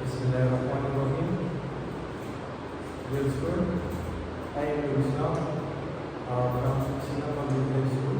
Bismillahirrahmanirrahim. Dear student, I am Islam from Sinama Middle School.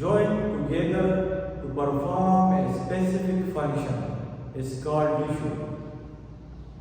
join together to perform a specific function is called tissue.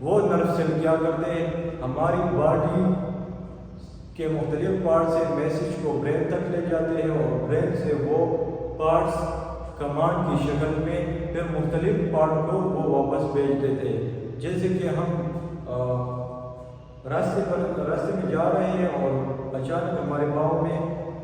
وہ nerve cell کیا کرتے ہیں, ہماری body کے مختلف part سے میسیج کو برین تک لے جاتے ہیں اور برین سے وہ پارٹس کمانڈ کی شکل میں پھر مختلف پارٹ کو وہ واپس بھیج دیتے ہیں. جیسے کہ ہم راستے میں جا رہے ہیں اور اچانک ہمارے پاؤں میں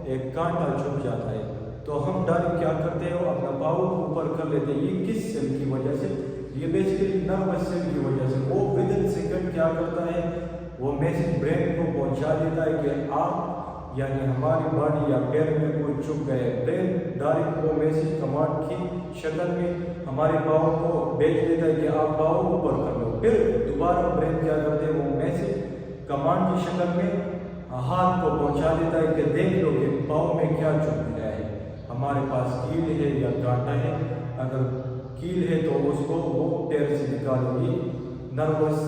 ایک کانٹا چھپ جاتا ہے, تو ہم ڈائریکٹ کیا کرتے ہیں, اپنا پاؤں اوپر کر لیتے ہیں. یہ کس سیل کی وجہ سے, یہ بیسیکلی نروس سیل کی وجہ سے. وہ ود ان سیکنڈ کیا کرتا ہے, وہ میسیج برین کو پہنچا دیتا ہے کہ آپ یعنی ہماری باڈی یا پیر میں کوئی چھپ گئے. برین ڈائریکٹ وہ میسیج کمانڈ کی شکل میں ہمارے پاؤں کو بھیج دیتا ہے کہ آپ پاؤں اوپر کر لو. پھر دوبارہ برین کیا کرتے ہیں, وہ میسیج کمانڈ کی شکل میں ہاتھ کو پہنچا دیتا ہے کہ دیکھ لو کہ پاؤں میں کیا چھپ گیا ہے. ہمارے پاس کیل ہے یا کانٹا ہے, اگر کیل ہے تو اس کو وہ پیر سے نکالو. گی نروس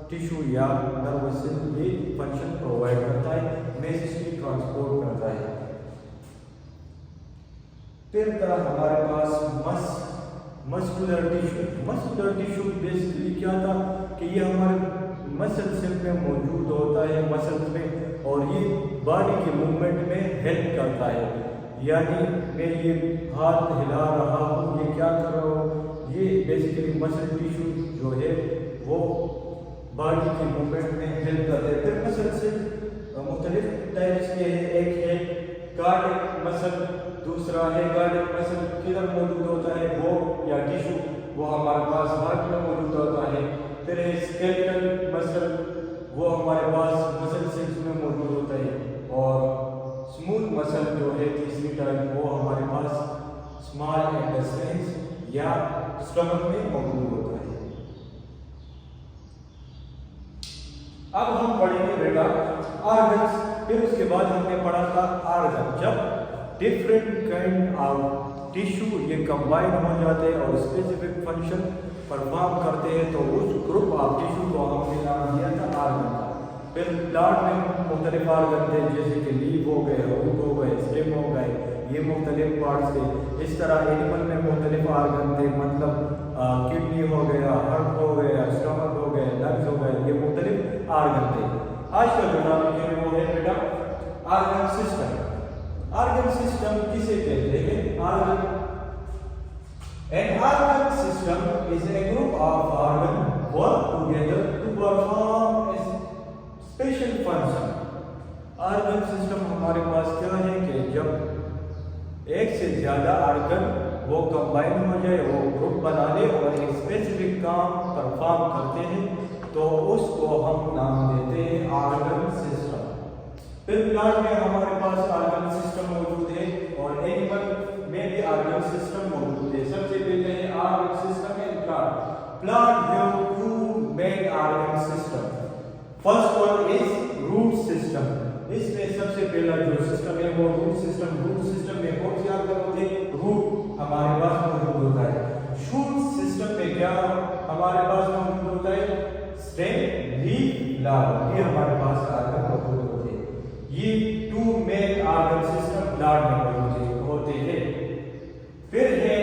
ٹیشو یا نروس سیل یہ فنکشن پرووائڈ کرتا ہے, میسیج کی ٹرانسپورٹ کرتا ہے. پھر طرح ہمارے پاس muscular tissue. Muscular tissue basically کیا تھا کہ یہ ہمارے مسل سیل میں موجود ہوتا ہے, مسلس میں, اور یہ باڈی کے موومنٹ میں ہیلپ کرتا ہے. یعنی میں یہ ہاتھ ہلا رہا ہوں, یہ کیا کر رہا ہوں, یہ بیسیکلی مسل ٹیشو جو ہے وہ باڈی کے موومنٹ میں ہیلپ کرتے ہیں. پھر مسل سیل مختلف ٹائپس کے ہیں. ایک ہے کارڈک مسل, دوسرا ہے کارڈک مسل کدھر موجود ہوتا ہے وہ یا ٹیشو, وہ ہمارے پاس ہارٹ میں موجود ہوتا ہے. پھر ہے اسکیلیٹل مسل, وہ ہمارے پاس مسل سیلز میں موجود ہوتا ہے. اور اسموتھ مسل جو ہے تیسری ٹائپ, وہ ہمارے پاس اسمال انٹسٹائنس یا اسٹمک میں موجود ہوتا ہے. اب ہم پڑھیں گے بیٹا آرگنس. پھر اس کے بعد ہم نے پڑھا تھا آرگن. جب ڈفرینٹ کائنڈ آف ٹیشو یہ کمبائن ہو جاتے ہیں اور اسپیسیفک فنکشن پرفارم کرتے ہیں, تو اس گروپ آف ٹیشو کو ہم نے نام دیا تھا آرگن کا. پھر پلانٹ میں مختلف آرگن تھے, جیسے کہ لیف ہو گئے, روٹ ہو گئے, اسٹیم ہو گئے, یہ مختلف پارٹس تھے. اس طرح اینیمل میں مختلف آرگن تھے, مطلب کڈنی ہو گیا, ہارٹ ہو گیا, اسٹمک ہو گئے, لنگس ہو گئے, یہ مختلف آرگن تھے. آج کا جو ٹاپک ہے وہ ہے بیٹا آرگن سسٹم. آرگن سسٹم کسے کہتے ہیں؟ Organ An organ system is a group of organs work together to perform a special function. Organ system ہمارے پاس کیا ہے کہ جب ایک سے زیادہ آرگن وہ کمبائن ہو جائے, وہ گروپ بنا لے اور ایک اسپیسیفک کام پرفارم کرتے ہیں, تو اس کو ہم نام دیتے ہیں آرگن سسٹم. پھر پلانٹ میں ہمارے پاس آرگن سسٹم موجود ہے اور اینیمل میں بھی آرگن سسٹم موجود ہے. سب سے پہلے ہے organ system in plant. Plant have two main organ system. First one is root system. اس میں سب سے پہلا جو سسٹم ہے وہ روٹ سسٹم. روٹ سسٹم میں کون سی آرگن ہوتے ہیں؟ روٹ ہمارے پاس موجود ہوتا ہے. شوٹ سسٹم میں کیا ہمارے پاس موجود ہوتا ہے؟ اسٹیم, لیف, لاڈ, یہ ہمارے پاس آرگن موجود ہوتے ہیں. یہ two main organ system plant میں موجود ہوتے ہیں. پھر ہے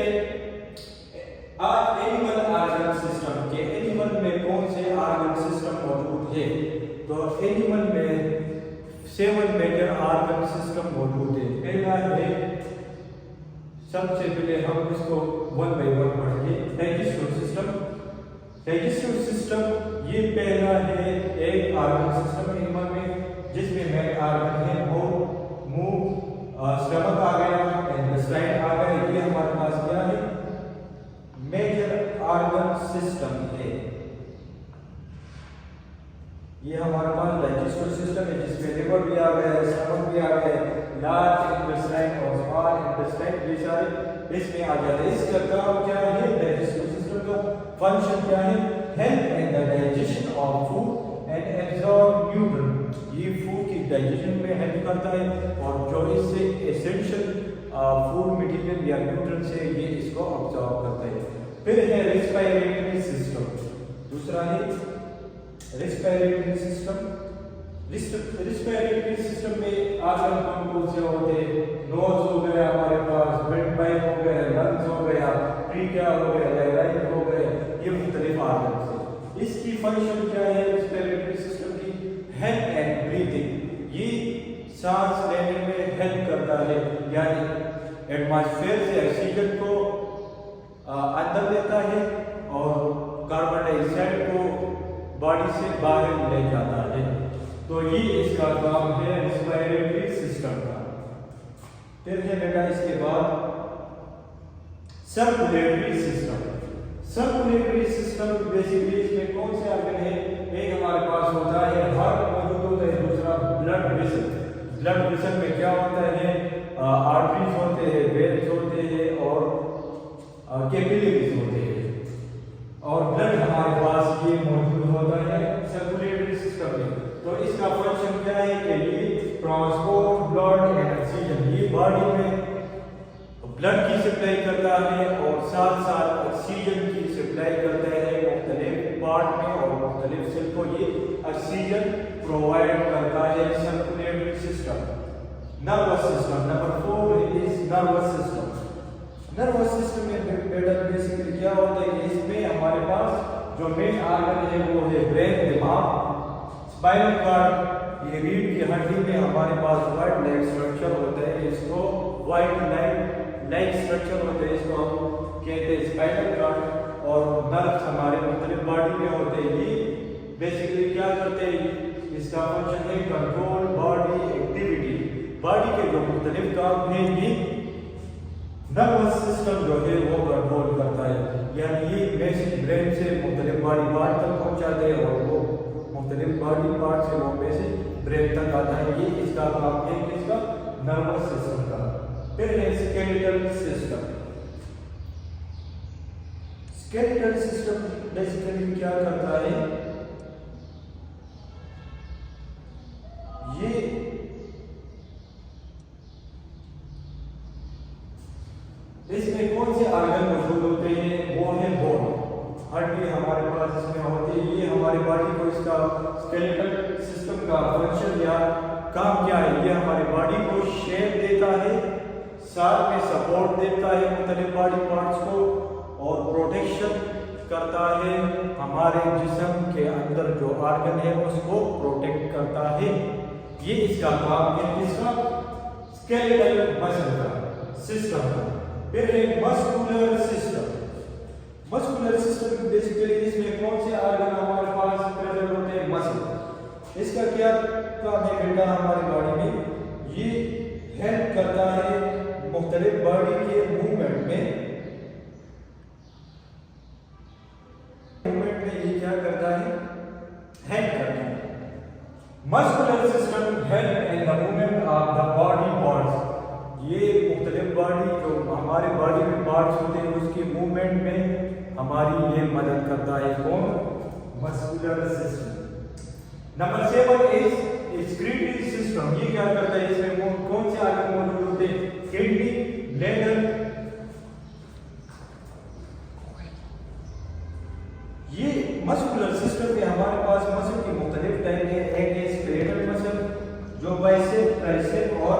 اینیمل آرگن سسٹم کے اینیمل میں کون سے آرگن سسٹم موجود ہے؟ تو اینیمل میں 7 میجر آرگن سسٹم موجود ہے. پہلا ہے, سب سے پہلے ہم اس کو 1 بائی 1 پڑھیں گے. Digestive system. ڈائجسٹو سسٹم یہ پہلا ہے ایک آرگن سسٹم اینیمل میں جس میں مین آرگن ہے وہ منہ, اسٹمک آ گیا, انٹسٹائن آ گیا. یہ ہمارے پاس کیا ہے؟ میجر آرگن سسٹم ہے. یہ ہمارے پاس ڈائجسٹو سسٹم ہے جس میں لیور بھی آ گیا ہے, اسٹمک بھی آ گیا ہے, لارج انٹسٹائن اور اسمال انٹسٹائن یہ سارے اس میں آ جاتے ہیں. اس کا کام کیا ہے؟ ڈائجسٹو سسٹم کا فنکشن کیا ہے؟ Help in the digestion of food and absorb nutrient. یہ فوڈ کی ڈائجیشن میں ہیلپ کرتا ہے اور جو اس سے ایسینشل فوڈ مٹیریل یا نیوٹرینٹس ہے یہ اس کو ابزارب کرتا ہے. پھر ہے ریسپیریٹری سسٹم. دوسرا ہے ریسپیریٹری سسٹم. ریسپیریٹری سسٹم میں آرگن کون سے ہوتے ہیں؟ نوز ہو گیا ہمارے پاس, وینڈ پائپ ہو گیا, لنگس ہو گیا, ٹریکیا ہو گیا, لیرائن ہو گیا, یہ مختلف آرگن فنکشن کیا ہے ریسپیریٹری سسٹم کی؟ ہیلپ اینڈ بریتھنگ، یہ سانس لینے میں ہیلپ کرتا ہے، یعنی ایٹماسفیئر سے آکسیجن کو اندر لیتا ہے اور کاربن ڈائی آکسائڈ کو باڈی سے باہر لے جاتا ہے، تو یہ اس کا کام ہے ریسپیریٹری سسٹم کا۔ پھر ہے بیٹا اس کے بعد circulatory system. Circulatory system basically اس میں کون سے آرگن ہے؟ ایک ہمارے پاس ہوتا ہے ہارٹ موجود ہوتا ہے، دوسرا بلڈ ویسل۔ بلڈ ویسل میں کیا ہوتا ہے؟ آرٹریز ہوتے ہیں، وینز ہوتے ہیں اور کیپیلریز ہوتے ہیں، اور بلڈ ہمارے پاس یہ موجود ہوتا ہے سرکولیٹری سسٹم میں۔ تو اس کا فنکشن کیا ہے کہ یہ ٹرانسپورٹ بلڈ اینڈ آکسیجن، یہ باڈی میں بلڈ کی سپلائی کرتا ہے اور ساتھ ساتھ آکسیجن کی سپلائی کرتا ہے مختلف پارٹ میں، اور مختلف سیل کو یہ آکسیجن پرووائڈ کرتا ہے circulatory system. Nervous system number 4 از نروس سسٹم۔ نروس سسٹم میں بیٹا بیسیکلی کیا ہوتا ہے کہ اس میں ہمارے پاس جو مین آرگن ہے وہ ہے برین، دماغ، اسپائنل کارڈ، یہ ریڑھ کی ہڈی میں ہمارے پاس وائٹ لائٹ اسٹرکچر ہوتا ہے، اس کو وائٹ لائٹ اسٹرکچر ہوتا ہے، اس کو ہم کہتے ہیں اسپائنل کارڈ، اور نروس ہمارے مختلف باڈی میں ہوتے ہیں۔ یہ بیسیکلی کیا کرتے ہیں؟ اس کا فنکشن ہے کنٹرول باڈی ایکٹیویٹی، باڈی کے جو مختلف کام ہیں یہ نروس سسٹم جو ہے وہ کنٹرول کرتا ہے، یعنی یہ میسج برین سے مختلف باڈی پارٹ تک پہنچاتے ہیں اور وہ مختلف باڈی پارٹ سے وہ میسج برین تک آتا ہے، یہ اس کا کام ہے کہ اس کا نروس سسٹم کا۔ پھر ہے skeletal system. Skeletal system basically کیا کرتا ہے؟ یہ اس میں کون سے آرگن موجود ہوتے ہیں؟ وہ ہے بون، ہڈی ہمارے پاس اس میں ہوتی ہے، یہ ہماری باڈی کو اس کا اسکیلیٹل سسٹم کا فنکشن یا کام کیا ہے؟ یہ ہماری باڈی کو شیپ دیتا ہے، ساتھ میں سپورٹ دیتا ہے مختلف باڈی پارٹس کو، اور پروٹیکشن کرتا ہے ہمارے جسم کے اندر جو آرگن ہے اس کو پروٹیکٹ کرتا ہے، یہ اس کا کام ہے اس کا اسکیلیٹل مسل کا سسٹم کا۔ پھر ایک muscular system. Muscular system basically اس میں کون سے آرگن ہمارے پاس پریزنٹ ہوتے ہیں؟ مسل۔ اس کا کیا کام ہے بیٹا ہماری باڈی میں؟ یہ ہیلپ کرتا ہے مختلف باڈی کے موومنٹ میں یہ کیا کرتا ہے؟ ہیلپ کرتا ہے۔ Muscular system help in the movement of the body parts, یہ مختلف باڈی جو ہمارے باڈی میں پارٹس ہوتے ہیں اس کی موومنٹ میں ہماری یہ مدد کرتا ہے، کون؟ Muscular system. نمبر 7 از ایکسکریٹری سسٹم۔ یہ کیا کرتا ہے؟ اس میں کون سے آرگن موجود ہوتے ہیں؟ Kidney, bladder. یہ مسکولر سسٹم میں ہمارے پاس مسل کی مختلف ٹائپ ہے، ایک ہے اسکلیٹل مسل جو بائسیپ، ٹرائسیپ اور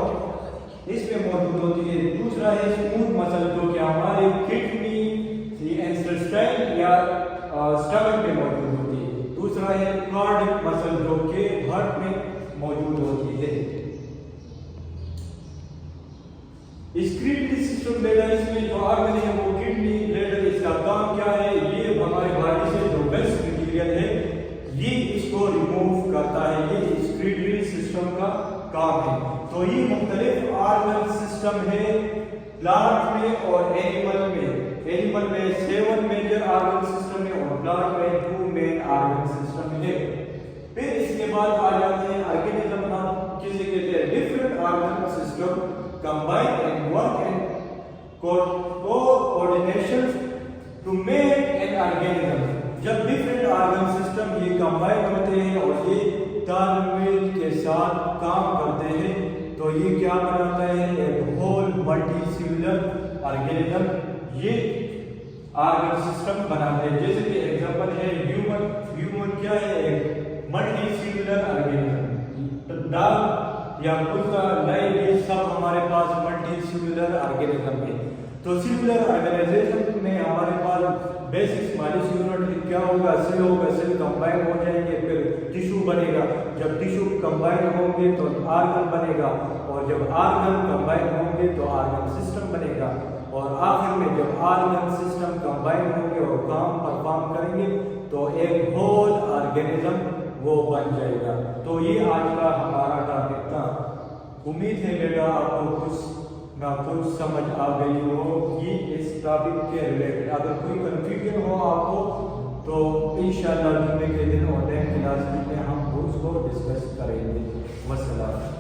اس میں موجود ہوتی ہے، دوسرا ہے اسموتھ مسل جو کہ ہمارے کڈنی، انٹسٹائن یا اسٹمک میں موجود ہوتی ہے، دوسرا ہے کارڈک مسل جو کہ ہارٹ میں موجود ہوتی ہے۔ ایکسکریٹری سسٹم بیٹا اس میں جو آرگن ہے وہ کڈنی، بلیڈر، اس کا کام کیا ہے؟ یہ ہماری باڈی سے جو ویسٹ مٹیریل ہے یہ اس کو ریموو کرتا ہے، یہ ایکسکریٹری سسٹم کا کام ہے۔ تو یہ مختلف آرگن سسٹم ہے پلانٹ میں اور اینیمل میں۔ اینیمل میں 7 میجر آرگن سسٹم ہے اور پلانٹ میں 2 مین آرگن سسٹم ہے۔ پھر اس کے بعد آ جاتے ہیں آرگینزم، ہم کسے کہتے ہیں؟ Different organ system combine and work and coordination to make an organism۔ جب ڈفرنٹ آرگن سسٹم یہ کمبائن ہوتے ہیں اور یہ تال میل کے ساتھ کام کرتے ہیں تو یہ کیا بناتا ہے؟ ایک ہول ملٹی سیلولر آرگینزم یہ آرگن سسٹم بناتے ہیں۔ جیسے کہ ایگزامپل ہے ہیومن۔ ہیومن کیا ہے؟ ایک ملٹی سیلولر آرگینزم۔ ڈاگ یا کتا، لائن، یہ سب ہمارے پاس ملٹی سیلولر آرگینزم ہے۔ تو سیلولر آرگنائزیشن میں ہمارے پاس بیسک مالش یونٹ کیا ہوگا، سیل کمبائن ہو جائیں گے، پھر ٹیشو بنے گا، جب ٹیشو کمبائن ہوں گے تو آرگن بنے گا، اور جب آرگن کمبائن ہوں گے تو آرگن سسٹم بنے گا، اور آخر میں جب آرگن سسٹم کمبائن ہوں گے اور کام پرفارم کریں گے تو ایک ہول آرگینزم وہ بن جائے گا۔ تو یہ آج کا ہمارا ٹاپک تھا۔ امید ہے بیٹا آپ کو کچھ نہ کچھ سمجھ آ گئی ہو کہ اس ٹاپک کے ریلیٹڈ اگر کوئی کنفیوژن ہو آپ کو تو انشاءاللہ جمعے کے دن اور نیکسٹ کلاس میں ہم اس کو ڈسکس کریں گے۔ والسلام۔